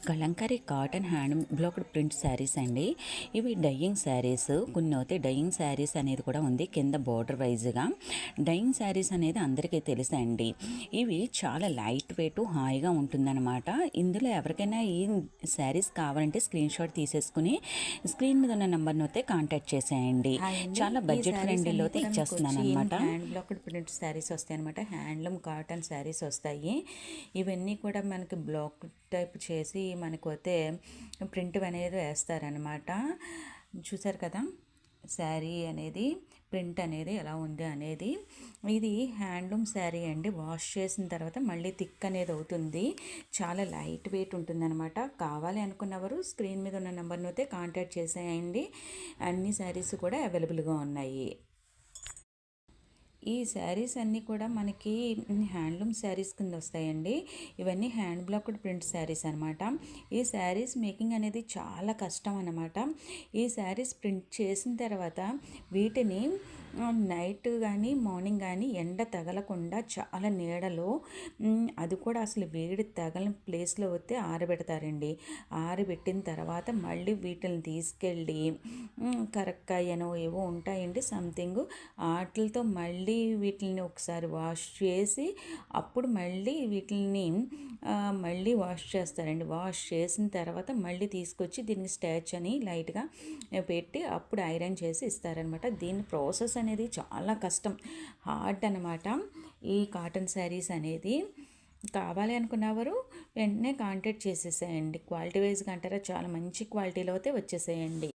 Kalamkari cotton hand blocked print saris అండి. ఇవి dying saris, కొన్ని అయితే డయింగ్ శారీస్ అనేది కూడా ఉంది కింద బార్డర్ వైజ్గా. డయింగ్ శారీస్ అనేది అందరికీ తెలుసండి. ఇవి చాలా లైట్ వెయిట్, హాయిగా ఉంటుందన్నమాట. ఇందులో ఎవరికైనా ఈ శారీస్ కావాలంటే స్క్రీన్ షాట్ తీసేసుకుని స్క్రీన్ మీద ఉన్న నెంబర్ని అయితే కాంటాక్ట్ చేసేయండి. చాలా బడ్జెట్ ఫ్రెండ్లీలో అయితే ఇచ్చేస్తున్నాను అనమాట. హ్యాండ్ బ్లాక్డ్ ప్రింట్ శారీస్ వస్తాయి అనమాట. హ్యాండ్లూమ్ కాటన్ శారీస్ వస్తాయి. ఇవన్నీ కూడా మనకి బ్లాక్ టైప్ చేసి మనకు అయితే ప్రింట్ అనేది వేస్తారనమాట. చూసారు కదా శారీ అనేది ప్రింట్ అనేది ఎలా ఉంది అనేది. ఇది హ్యాండ్లూమ్ శారీ అండి. వాష్ చేసిన తర్వాత మళ్ళీ థిక్ అనేది అవుతుంది. చాలా లైట్ వెయిట్ ఉంటుందన్నమాట. కావాలి అనుకున్నవారు స్క్రీన్ మీద ఉన్న నెంబర్ని అయితే కాంటాక్ట్ చేసేయండి. అన్ని శారీస్ కూడా అవైలబుల్గా ఉన్నాయి. ఈ శారీస్ అన్నీ కూడా మనకి హ్యాండ్లూమ్ శారీస్ కింద వస్తాయండి. ఇవన్నీ హ్యాండ్ బ్లాక్డ్ ప్రింట్ శారీస్ అనమాట. ఈ శారీస్ మేకింగ్ అనేది చాలా కష్టం అనమాట. ఈ శారీస్ ప్రింట్ చేసిన తర్వాత వీటిని నైట్ కానీ మార్నింగ్ కానీ ఎండ తగలకుండా చాలా నీడలో, అది కూడా అసలు వేడి తగలని ప్లేస్లో వస్తే ఆరబెడతారండి. ఆరబెట్టిన తర్వాత మళ్ళీ వీటిని తీసుకెళ్ళి కరక్కాయనో ఏవో ఉంటాయండి సంథింగ్, వాటితో మళ్ళీ వీటిని ఒకసారి వాష్ చేసి అప్పుడు మళ్ళీ వీటిని మళ్ళీ వాష్ చేస్తారండి. వాష్ చేసిన తర్వాత మళ్ళీ తీసుకొచ్చి దీన్ని స్టాచ్ అని లైట్గా పెట్టి అప్పుడు ఐరన్ చేసి ఇస్తారనమాట. దీని ప్రాసెస్ అనేది చాలా కష్టం, హార్డ్ అనమాట. ఈ కాటన్ శారీస్ అనేది కావాలి అనుకున్నవారు వెంటనే కాంటాక్ట్ చేసేసేయండి. క్వాలిటీ వైజ్గా అంటారా చాలా మంచి క్వాలిటీలో అయితే వచ్చేసేయండి.